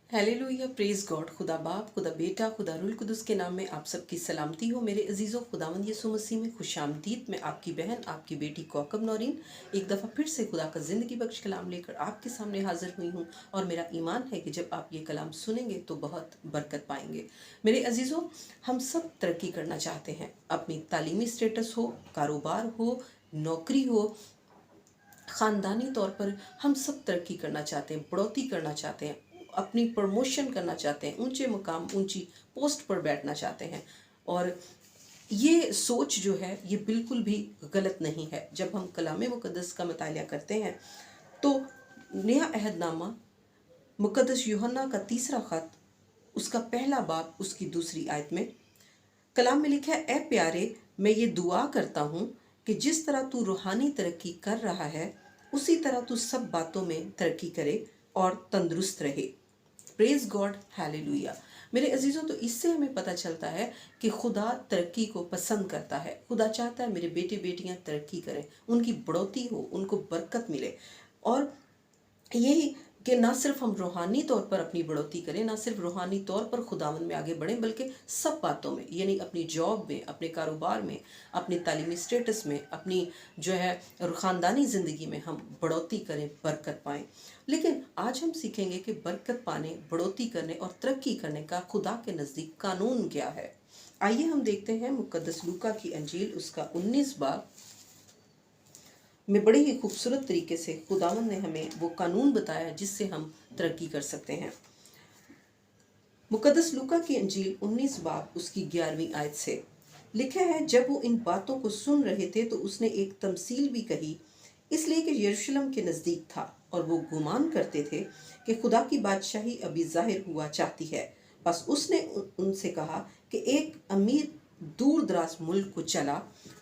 Hallelujah, praise God. खुदा बाप, खुदा बेटा, खुदा रूल कुदुस के नाम में आप सबकी सलामती हो। मेरे अजीज़ों, खुदावंद यीशु मसीह में खुशामदीद। मैं आपकी बहन, आपकी बेटी कौकब नौरीन एक दफ़ा फिर से खुदा का ज़िंदगी बख्श कलाम लेकर आपके सामने हाजिर हुई हूँ। और मेरा ईमान है कि जब आप ये कलाम सुनेंगे तो बहुत बरकत पाएंगे। मेरे अजीज़ों, हम सब तरक्की करना चाहते हैं। अपनी तालीमी स्टेटस हो, कारोबार हो, नौकरी हो, ख़ानदानी तौर पर हम सब तरक्की करना चाहते हैं, बढ़ोतरी करना चाहते हैं, अपनी प्रमोशन करना चाहते हैं, ऊंचे मुकाम, ऊंची पोस्ट पर बैठना चाहते हैं। और ये सोच जो है ये बिल्कुल भी गलत नहीं है। जब हम कलाम मुक़द्दस का मुतालिया करते हैं तो नया अहदनामा मुक़द्दस यूहन्ना का 3रा ख़त, उसका पहला बाब, उसकी 2री आयत में कलाम में लिखा है, ए प्यारे, मैं ये दुआ करता हूँ कि जिस तरह तू रूहानी तरक्की कर रहा है उसी तरह तू सब बातों में तरक्की करे और तंदुरुस्त रहे। Praise God, hallelujah. मेरे अजीज़ों, तो इससे हमें पता चलता है कि खुदा तरक्की को पसंद करता है। खुदा चाहता है मेरे बेटे बेटियां तरक्की करें, उनकी बढ़ोतरी हो, उनको बरकत मिले। और यही कि ना सिर्फ हम रूहानी तौर पर अपनी बढ़ोतरी करें, ना सिर्फ रूहानी तौर पर खुदावंद में आगे बढ़ें, बल्कि सब बातों में, यानी अपनी जॉब में, अपने कारोबार में, अपनी तालीमी स्टेटस में, अपनी जो है ख़ानदानी ज़िंदगी में हम बढ़ोतरी करें, बरकत पाएं। लेकिन आज हम सीखेंगे कि बरकत पाने, बढ़ोतरी करने और तरक्की करने का खुदा के नज़दीक कानून क्या है। आइए हम देखते हैं मुक़द्दस लूका की अंजील, उसका 19 बाब में बड़े ही खूबसूरत तरीके से खुदावंद ने हमें वो कानून बताया जिससे हम तरक्की कर सकते हैं। मुक़द्दस लूका की अंजील 19 बाब, उसकी 11वीं आयत से लिखा है, जब वो इन बातों को सुन रहे थे तो उसने एक तमसील भी कही, इसलिए कि यरूशलेम के नज़दीक था और वो गुमान करते थे कि खुदा की बादशाही अभी जाहिर हुआ चाहती है। बस उसने उनसे कहा कि एक अमीर दूर दराज मुल्क को चला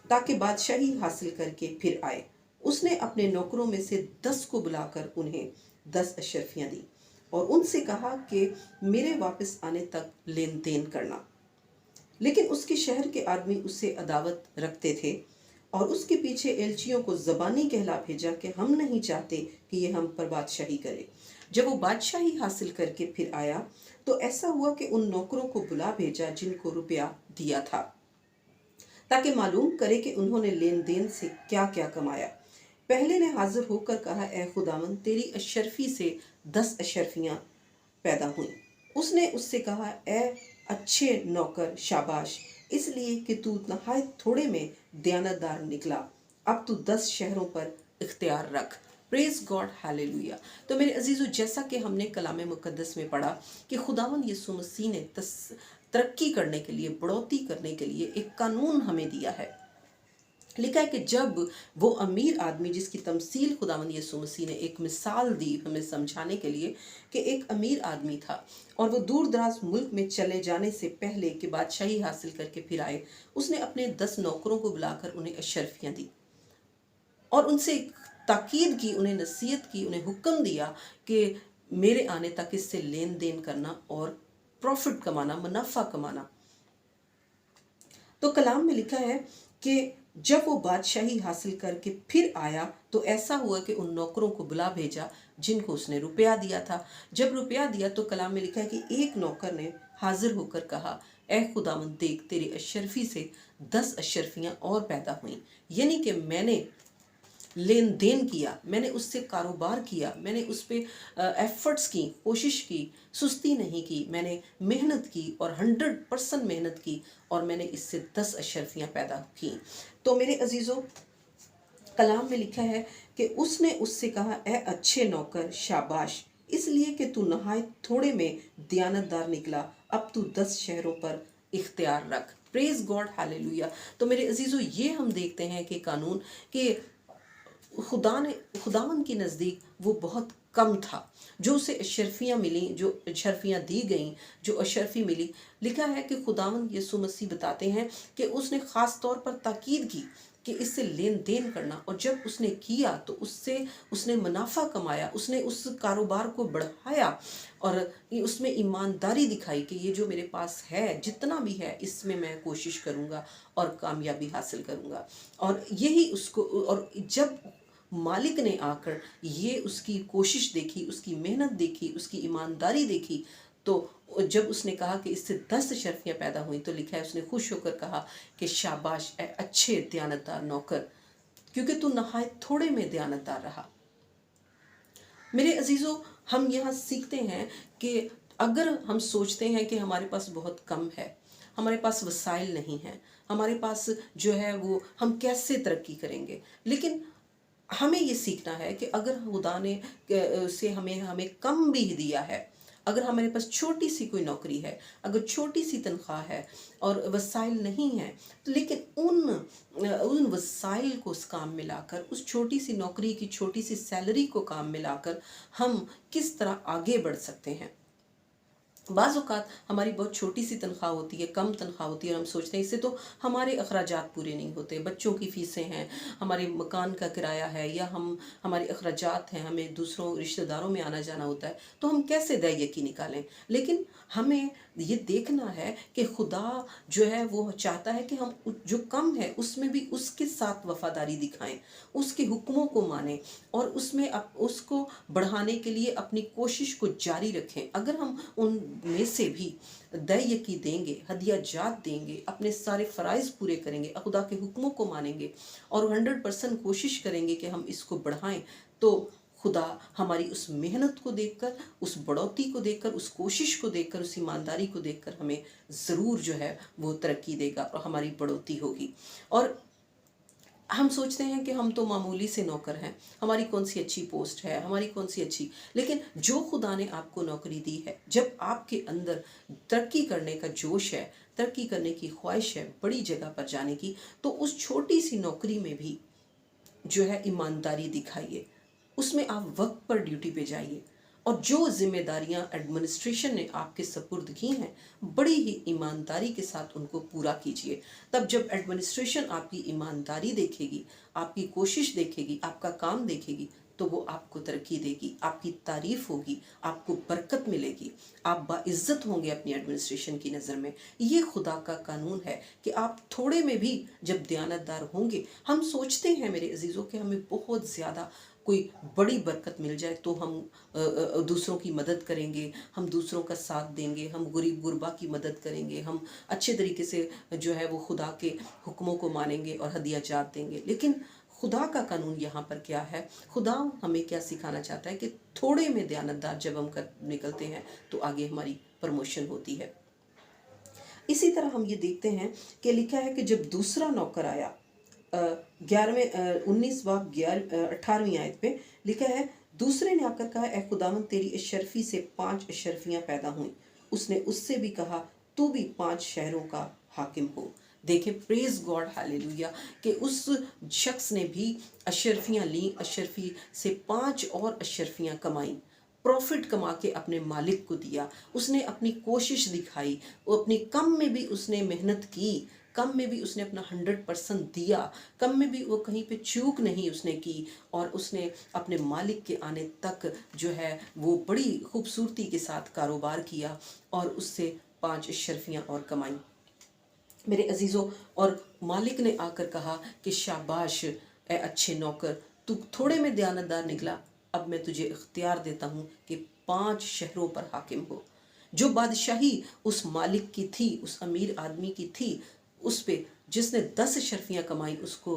ताकि बादशाही हासिल करके फिर आए। उसने अपने नौकरों में से 10 को बुलाकर उन्हें 10 अशरफियाँ दी और उनसे कहा कि मेरे वापस आने तक लेन देन करना। लेकिन उसके शहर के आदमी उससे अदावत रखते थे और उसके पीछे एलचियों को ज़बानी कहला भेजा कि हम नहीं चाहते कि ये हम पर बादशाही करे। जब वो बादशाही हासिल करके फिर आया तो ऐसा हुआ कि उन नौकरों को बुला भेजा जिनको रुपया दिया था, ताकि मालूम करे कि उन्होंने लेन देन से क्या क्या कमाया। पहले ने हाजिर होकर कहा, ए खुदावंद, तेरी अशरफी से 10 अशरफियाँ पैदा हुई। उसने उससे कहा, ए अच्छे नौकर, शाबाश, इसलिए कि तू नहायत थोड़े में दयानतदार निकला, अब तू 10 शहरों पर इख्तियार रख। Praise God, hallelujah. तो मेरे अजीज़ों, जैसा कि हमने कलाम मुक़द्दस में पढ़ा कि खुदावंद यीशु मसीह ने तरक्की करने के लिए, बढ़ोतरी करने के लिए एक कानून हमें दिया है। लिखा है कि जब वो अमीर आदमी, जिसकी तमसील खुदावंद यीशु मसीह ने एक मिसाल दी हमें समझाने के लिए कि एक अमीर आदमी था और वो दूर दराज मुल्क में चले जाने से पहले कि बादशाही हासिल करके फिर आए, उसने अपने 10 नौकरों को बुलाकर उन्हें अशरफियाँ दी और उनसे ताकीद की, उन्हें नसीहत की, उन्हें हुक्म दिया कि मेरे आने तक इससे लेन देन करना और प्रॉफिट कमाना, मुनाफा कमाना। तो कलाम में लिखा है कि जब वो बादशाही हासिल करके फिर आया तो ऐसा हुआ कि उन नौकरों को बुला भेजा जिनको उसने रुपया दिया था। जब रुपया दिया तो कलाम में लिखा है कि एक नौकर ने हाजिर होकर कहा, ए खुदावंद, देख, तेरी अशरफी से 10 अशरफियाँ और पैदा हुई। यानी कि मैंने लेन देन किया, मैंने उससे कारोबार किया, मैंने उस पर एफर्ट्स की, कोशिश की, सुस्ती नहीं की, मैंने मेहनत की और 100% मेहनत की और मैंने इससे 10 अशरफियाँ पैदा की। तो मेरे अजीज़ों, कलाम में लिखा है कि उसने उससे कहा, ए अच्छे नौकर, शाबाश, इसलिए कि तू नहायत थोड़े में दयानतदार निकला, अब तू 10 शहरों पर इख्तियार रख। Praise God, hallelujah. तो मेरे अजीज़ों, ये हम देखते हैं कि कानून कि खुदावन के नज़दीक वो बहुत कम था जो उसे अशरफियाँ मिली, जो अशरफियाँ दी गईं, जो अशरफी मिली। लिखा है कि खुदावन यीशु मसीह बताते हैं कि उसने ख़ास तौर पर ताकीद की कि इससे लेन देन करना, और जब उसने किया तो उससे उसने मुनाफा कमाया, उसने उस कारोबार को बढ़ाया और उसमें ईमानदारी दिखाई कि ये जो मेरे पास है, जितना भी है, इसमें मैं कोशिश करूँगा और कामयाबी हासिल करूँगा। और यही उसको, और जब मालिक ने आकर ये उसकी कोशिश देखी, उसकी मेहनत देखी, उसकी ईमानदारी देखी, तो जब उसने कहा कि इससे 10 अशरफियाँ पैदा हुई, तो लिखा है उसने खुश होकर कहा कि शाबाश ए अच्छे दयानतदार नौकर, क्योंकि तू नहायत थोड़े में दयानतदार रहा। मेरे अजीज़ों, हम यहाँ सीखते हैं कि अगर हम सोचते हैं कि हमारे पास बहुत कम है, हमारे पास वसाइल नहीं हैं, हमारे पास जो है वो हम कैसे तरक्की करेंगे, लेकिन हमें ये सीखना है कि अगर खुदा ने से हमें हमें कम भी दिया है, अगर हमारे पास छोटी सी कोई नौकरी है, अगर छोटी सी तनख्वाह है और वसाइल नहीं है, तो लेकिन उन वसाइल को उस काम में लाकर, उस छोटी सी नौकरी की छोटी सी सैलरी को काम में लाकर हम किस तरह आगे बढ़ सकते हैं। बाज़ औक़ात हमारी बहुत छोटी सी तनख्वाह होती है, कम तनख्वाह होती है, और हम सोचते हैं इससे तो हमारे अखराजात पूरे नहीं होते, बच्चों की फ़ीसें हैं, हमारे मकान का किराया है, या हमारे अखराजात हैं, हमें दूसरों रिश्तेदारों में आना जाना होता है, तो हम कैसे दाय यकी निकालें। लेकिन हमें ये देखना है कि खुदा जो है वो चाहता है कि हम जो कम है उसमें भी उसके साथ वफ़ादारी दिखाएं, उसके हुक्मों को मानें, और उसमें उसको बढ़ाने के लिए अपनी कोशिश को जारी रखें। अगर हम उनमें से भी दाय यकी देंगे, हदिया जात देंगे, अपने सारे फ़राइज़ पूरे करेंगे, खुदा के हुक्मों को मानेंगे और 100% कोशिश करेंगे कि हम इसको बढ़ाएं, तो खुदा हमारी उस मेहनत को देखकर, उस बढ़ोतरी को देखकर, उस कोशिश को देखकर, उस ईमानदारी को देखकर हमें ज़रूर जो है वो तरक्की देगा और हमारी बढ़ोतरी होगी। और हम सोचते हैं कि हम तो मामूली से नौकर हैं, हमारी कौन सी अच्छी पोस्ट है, हमारी कौन सी अच्छी, लेकिन जो खुदा ने आपको नौकरी दी है, जब आपके अंदर तरक्की करने का जोश है, तरक्की करने की ख्वाहिश है, बड़ी जगह पर जाने की, तो उस छोटी सी नौकरी में भी जो है ईमानदारी दिखाइए, उसमें आप वक्त पर ड्यूटी पे जाइए, और जो जिम्मेदारियां एडमिनिस्ट्रेशन ने आपके सपुर्द की हैं, बड़ी ही ईमानदारी के साथ उनको पूरा कीजिए। तब जब एडमिनिस्ट्रेशन आपकी ईमानदारी देखेगी, आपकी कोशिश देखेगी, आपका काम देखेगी, तो वो आपको तरक्की देगी, आपकी तारीफ होगी, आपको बरकत मिलेगी, आप बाइज्जत होंगे अपनी एडमिनिस्ट्रेशन की नज़र में। ये खुदा का कानून है कि आप थोड़े में भी जब दयानतदार होंगे, हम सोचते हैं मेरे अजीज़ों कि हमें बहुत ज़्यादा कोई बड़ी बरकत मिल जाए तो हम दूसरों की मदद करेंगे, हम दूसरों का साथ देंगे, हम गरीब गुरबा की मदद करेंगे, हम अच्छे तरीके से जो है वो खुदा के हुक्मों को मानेंगे और हदिया जात देंगे। लेकिन खुदा का कानून यहाँ पर क्या है, खुदा हमें क्या सिखाना चाहता है कि थोड़े में दयानतदार जब हम निकलते हैं तो आगे हमारी प्रमोशन होती है। इसी तरह हम ये देखते हैं कि लिखा है कि जब दूसरा नौकर आया, 19 बाब 18वीं आयत पे लिखा है, दूसरे ने आकर कहा, ए खुदावन तेरी अशरफी से 5 अशरफियाँ पैदा हुई। उसने उससे भी कहा, तू भी 5 शहरों का हाकिम हो। देखें, प्रेज गॉड, हालेलुया, कि उस शख्स ने भी अशरफियाँ ली, अशरफी से 5 और अशरफियाँ कमाई, प्रॉफिट कमा के अपने मालिक को दिया, उसने अपनी कोशिश दिखाई, वो अपनी कम में भी उसने मेहनत की, कम में भी उसने अपना 100% दिया, कम में भी वो कहीं पे चूक नहीं उसने की, और उसने अपने मालिक के आने तक जो है वो बड़ी खूबसूरती के साथ कारोबार किया और उससे 5 अशरफियाँ और कमाई। मेरे अजीज़ों, और मालिक ने आकर कहा कि शाबाश ए अच्छे नौकर, तू थोड़े में दयानतदार निकला, अब मैं तुझे इख्तियार देता हूँ कि 5 शहरों पर हाकिम हो। जो बादशाही उस मालिक की थी, उस अमीर आदमी की थी, उस पे जिसने 10 अशरफियाँ कमाई उसको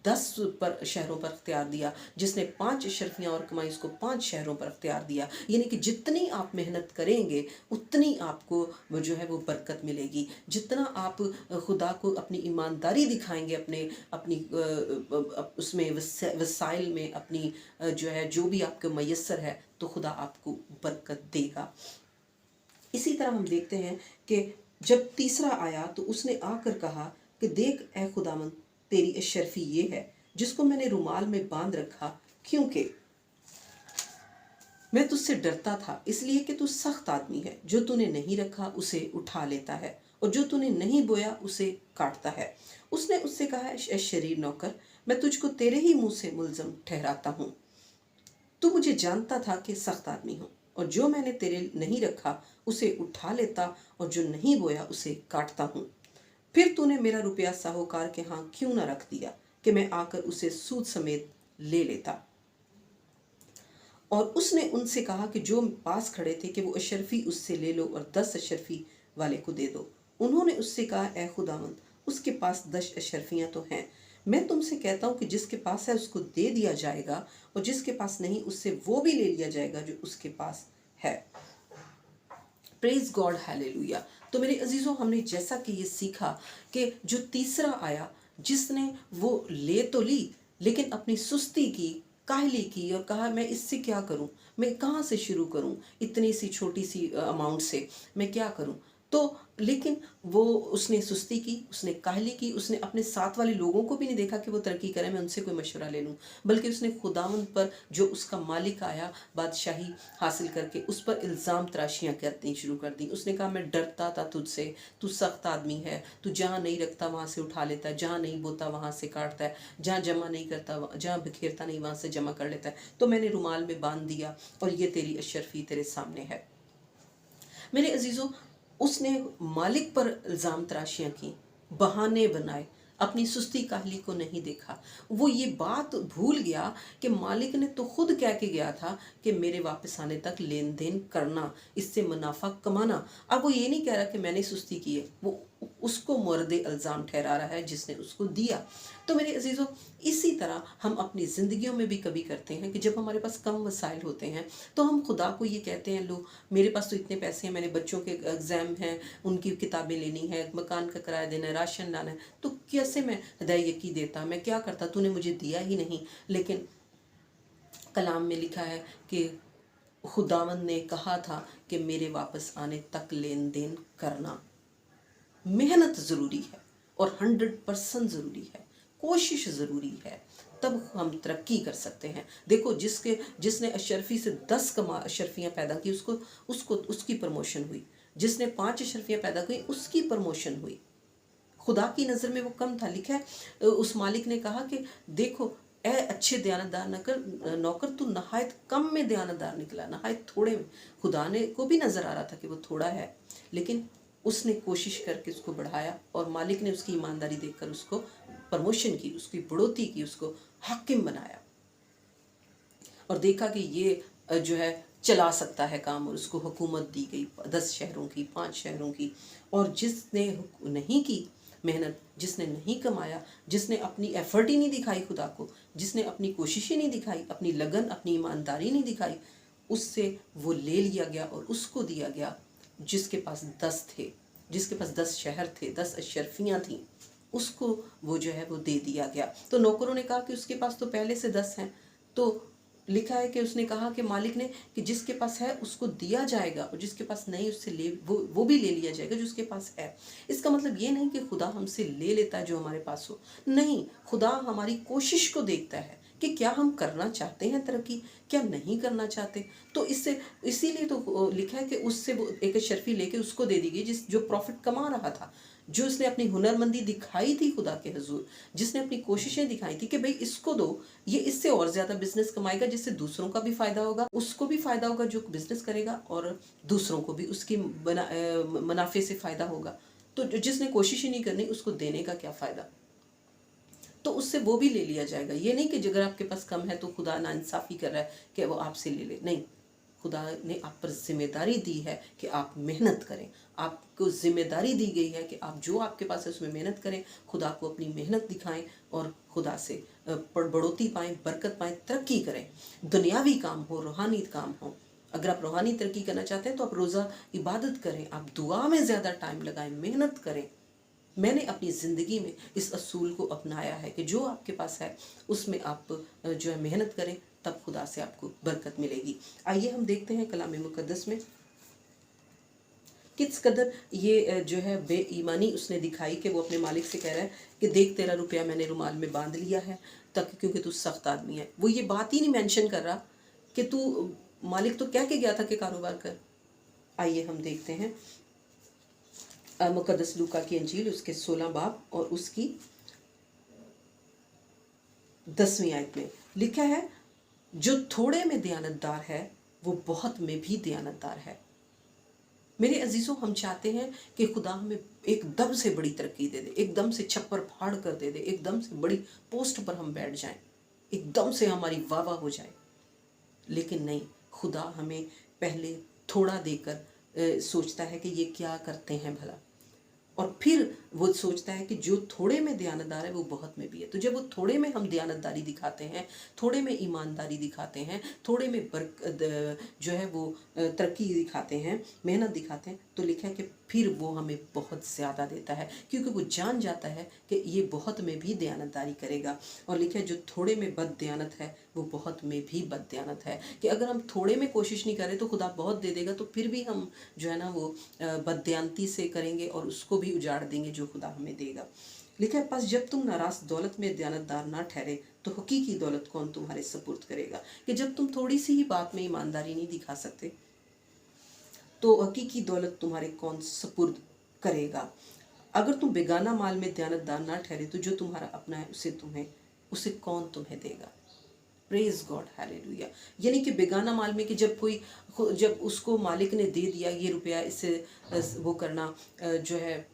10 पर शहरों पर अख्तियार दिया, जिसने 5 अशरफियाँ और कमाई उसको 5 शहरों पर अख्तियार दिया। यानी कि जितनी आप मेहनत करेंगे उतनी आपको वो जो है वो बरकत मिलेगी, जितना आप खुदा को अपनी ईमानदारी दिखाएंगे, अपनी उसमें वसाइल में अपनी जो है जो भी आपको मैसर है, तो खुदा आपको बरकत देगा। इसी तरह हम देखते हैं कि जब तीसरा आया तो उसने आकर कहा कि देख ए खुदावन, तेरी अशरफी ये है जिसको मैंने रुमाल में बांध रखा, क्योंकि मैं तुझसे डरता था, इसलिए कि तू सख्त आदमी है, जो तूने नहीं रखा उसे उठा लेता है और जो तूने नहीं बोया उसे काटता है। उसने उससे कहा, ए शरीर नौकर, मैं तुझको तेरे ही मुंह से मुल्ज़म ठहराता हूँ। तू मुझे जानता था कि सख्त आदमी हूँ, और जो मैंने तेरे नहीं रखा उसे उठा लेता और जो नहीं बोया उसे काटता हूँ। फिर तूने मेरा रुपया साहूकार के यहाँ क्यों न रख दिया कि मैं आकर उसे सूद समेत ले लेता। और उसने उनसे कहा कि जो पास खड़े थे कि वो अशरफी उससे ले लो और 10 अशरफी वाले को दे दो। उन्होंने उससे कहा, ए खुदावंद, उसके पास 10 अशरफियाँ तो हैं। मैं तुमसे कहता हूँ कि जिसके पास है उसको दे दिया जाएगा, और जिसके पास नहीं उससे वो भी ले लिया जाएगा जो उसके पास है। Praise God, hallelujah. तो मेरे अजीज़ों, हमने जैसा कि ये सीखा कि जो तीसरा आया, जिसने वो ले तो ली लेकिन अपनी सुस्ती की, काहली की, और कहा मैं इससे क्या करूं, मैं कहाँ से शुरू करूं, इतनी सी छोटी सी अमाउंट से मैं क्या करूं। तो लेकिन वो उसने सुस्ती की, उसने काहली की, उसने अपने साथ वाले लोगों को भी नहीं देखा कि वो तरक्की करें, मैं उनसे कोई मशवरा ले लूं, बल्कि उसने खुदावंद पर, जो उसका मालिक आया बादशाही हासिल करके, उस पर इल्ज़ाम तराशियाँ करनी शुरू कर दी। उसने कहा, मैं डरता था तुझसे, तू सख्त आदमी है, तू जहाँ नहीं रखता वहाँ से उठा लेता है, जहाँ नहीं बोता वहाँ से काटता है, जहाँ जमा नहीं करता, जहाँ बिखेरता नहीं वहाँ से जमा कर लेता है, तो मैंने रुमाल में बांध दिया और ये तेरी अशरफी तेरे सामने है। मेरे अजीज़ों, उसने मालिक पर इल्ज़ाम तराशियाँ की, बहाने बनाए, अपनी सुस्ती काहली को नहीं देखा। वो ये बात भूल गया कि मालिक ने तो खुद कह के गया था कि मेरे वापस आने तक लेन देन करना, इससे मुनाफा कमाना। अब वो ये नहीं कह रहा कि मैंने सुस्ती की है, वो उसको मुर्दे इल्ज़ाम ठहरा रहा है जिसने उसको दिया। तो मेरे अजीज़ों, इसी तरह हम अपनी ज़िंदगियों में भी कभी करते हैं कि जब हमारे पास कम वसाइल होते हैं तो हम खुदा को ये कहते हैं, लो मेरे पास तो इतने पैसे हैं, मैंने बच्चों के एग्ज़ाम हैं, उनकी किताबें लेनी है, मकान का किराया देना है, राशन लाना है, तो कैसे मैं हदायगी देता, मैं क्या करता, तूने मुझे दिया ही नहीं। लेकिन कलाम में लिखा है कि खुदावंद ने कहा था कि मेरे वापस आने तक लेन देन करना। मेहनत ज़रूरी है और 100% ज़रूरी है, कोशिश ज़रूरी है, तब हम तरक्की कर सकते हैं। देखो, जिसने अशरफी से 10 अशरफियाँ पैदा की, उसकी प्रमोशन हुई। जिसने 5 अशरफियाँ पैदा की, उसकी प्रमोशन हुई। खुदा की नज़र में वो कम था। लिखा है, उस मालिक ने कहा कि देखो ए अच्छे दयानतदार नौकर, तू नहायत कम में दयानतदार निकला, नहायत थोड़े में। खुदा ने को भी नज़र आ रहा था कि वो थोड़ा है, लेकिन उसने कोशिश करके उसको बढ़ाया, और मालिक ने उसकी ईमानदारी देखकर उसको प्रमोशन की, उसकी बढ़ोतरी की, उसको हाकिम बनाया और देखा कि ये जो है चला सकता है काम, और उसको हुकूमत दी गई 10 शहरों की, 5 शहरों की। और जिसने नहीं की मेहनत, जिसने नहीं कमाया, जिसने अपनी एफर्ट ही नहीं दिखाई खुदा को, जिसने अपनी कोशिश ही नहीं दिखाई, अपनी लगन, अपनी ईमानदारी नहीं दिखाई, उससे वो ले लिया गया और उसको दिया गया जिसके पास 10 थे, जिसके पास 10 शहर थे, 10 अशरफियाँ थीं, उसको वो जो है वो दे दिया गया। तो नौकरों ने कहा कि उसके पास तो पहले से 10 हैं। तो लिखा है कि उसने कहा कि मालिक ने कि जिसके पास है उसको दिया जाएगा, और जिसके पास नहीं उससे वो भी ले लिया जाएगा जो उसके पास है। इसका मतलब ये नहीं कि खुदा हमसे ले लेता है जो हमारे पास हो, नहीं, खुदा हमारी कोशिश को देखता है कि क्या हम करना चाहते हैं तरक्की, क्या नहीं करना चाहते। तो इसीलिए तो लिखा है कि उससे वो एक शर्फी लेके उसको दे दी गई जो प्रॉफिट कमा रहा था, जो उसने अपनी हुनरमंदी दिखाई थी खुदा के हुजूर, जिसने अपनी कोशिशें दिखाई थी कि भाई इसको दो, ये इससे और ज़्यादा बिजनेस कमाएगा, जिससे दूसरों का भी फ़ायदा होगा, उसको भी फ़ायदा होगा जो बिजनेस करेगा, और दूसरों को भी उसकी मुनाफे से फ़ायदा होगा। तो जिसने कोशिश ही नहीं करनी, उसको देने का क्या फ़ायदा। तो उससे वो भी ले लिया जाएगा। ये नहीं कि अगर आपके पास कम है तो खुदा नाइंसाफ़ी कर रहा है कि वो आपसे ले ले, नहीं। खुदा ने आप पर जिम्मेदारी दी है कि आप मेहनत करें, आपको जिम्मेदारी दी गई है कि आप जो आपके पास है उसमें मेहनत करें, खुदा को अपनी मेहनत दिखाएं और खुदा से बढ़ोतरी पाएँ, बरकत पाएँ, तरक्की करें। दुनियावी काम हो, रूहानी काम हो। अगर आप रूहानी तरक्की करना चाहते हैं तो आप रोज़ा इबादत करें, आप दुआ में ज़्यादा टाइम लगाएं, मेहनत करें। मैंने अपनी ज़िंदगी में इस असूल को अपनाया है कि जो आपके पास है उसमें आप जो है मेहनत करें, तब खुदा से आपको बरकत मिलेगी। आइए हम देखते हैं कलाम मुक़द्दस में किस कदर ये जो है बेईमानी उसने दिखाई कि वो अपने मालिक से कह रहा है कि देख तेरा रुपया मैंने रुमाल में बांध लिया है तक, क्योंकि तू सख्त आदमी है। वो ये बात ही नहीं मेंशन कर रहा कि तू, मालिक तो कह के गया था कि कारोबार कर। आइए हम देखते हैं मुक़द्दस लूका की अंजील उसके 16 बाब और उसकी 10वीं आयत में लिखा है, जो थोड़े में दयानतदार है वो बहुत में भी दयानतदार है। मेरे अजीज़ों, हम चाहते हैं कि खुदा हमें एकदम से बड़ी तरक्की दे दे, एकदम से छप्पर फाड़ कर दे दे, एकदम से बड़ी पोस्ट पर हम बैठ जाएं। एकदम से हमारी वाह वाह हो जाए। लेकिन नहीं, खुदा हमें पहले थोड़ा देकर सोचता है कि ये क्या करते हैं भला, और फिर वो सोचता है कि जो थोड़े में दयानतदार है वो बहुत में भी है। तो जब वो थोड़े में हम दयानतदारी दिखाते हैं, थोड़े में ईमानदारी दिखाते हैं, थोड़े में जो है वो तरक्की दिखाते हैं, मेहनत दिखाते हैं, तो लिखा है कि फिर वो हमें बहुत ज़्यादा देता है, क्योंकि वो जान जाता है कि ये बहुत में भी दयानतदारी करेगा। और लिखा है जो थोड़े में बद दयानत है वो बहुत में भी बद दयानत है, कि अगर हम थोड़े में कोशिश नहीं करें तो खुदा बहुत दे देगा, तो फिर भी हम जो है ना वो बददयानती से करेंगे और उसको भी उजाड़ देंगे जो खुदा हमें देगा। लिखा है, बस जब तुम नाराज दौलत में दयानतदार ना ठहरे तो हकीकी दौलत कौन तुम्हारे सपुर्द करेगा। कि जब तुम थोड़ी सी ही बात में ईमानदारी नहीं दिखा सकते तो हकीकी दौलत तुम्हारे कौन सपुर्द करेगा। अगर तुम बेगाना माल में दयानतदार ना ठहरे तो जो तुम्हारा अपना है उसे कौन तुम्हें देगा। Praise God, hallelujah. यानी कि बेगाना माल में कि जब उसको मालिक ने दे दिया ये रुपया, इससे वो करना जो है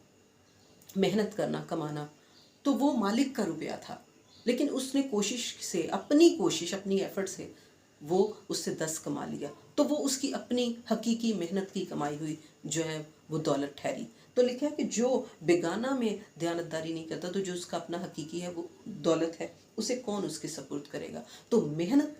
मेहनत करना, कमाना, तो वो मालिक का रुपया था, लेकिन उसने कोशिश से, अपनी कोशिश, अपनी एफर्ट से वो उससे 10 कमा लिया, तो वो उसकी अपनी हकीकी मेहनत की कमाई हुई जो है वो दौलत ठहरी। तो लिखा है कि जो बेगाना में दयानतदारी नहीं करता, तो जो उसका अपना हकीकी है वो दौलत है, उसे कौन उसके सपुर्द करेगा। तो मेहनत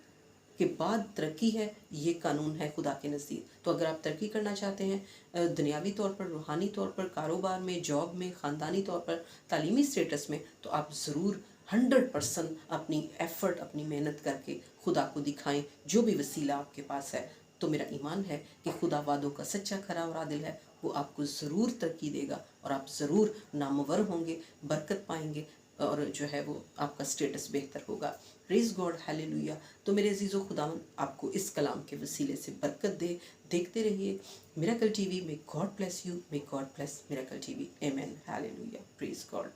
के बाद तरक्की है, ये कानून है खुदा के नज़दीक। तो अगर आप तरक्की करना चाहते हैं दुनियावी तौर पर, रूहानी तौर पर, कारोबार में, जॉब में, ख़ानदानी तौर पर, तालीमी स्टेटस में, तो आप ज़रूर 100% अपनी एफ़र्ट, अपनी मेहनत करके खुदा को दिखाएं, जो भी वसीला आपके पास है। तो मेरा ईमान है कि खुदा वादों का सच्चा, खरा और आदिल है, वो आपको ज़रूर तरक्की देगा और आप ज़रूर नामवर होंगे, बरकत पाएंगे, और जो है वो आपका स्टेटस बेहतर होगा। Praise God, hallelujah. तो मेरे अजीज़ो, खुदावन आपको इस कलाम के वसीले से बरकत दे। देखते रहिए miracle TV. May God bless you, may God bless miracle TV. Amen, hallelujah, praise God.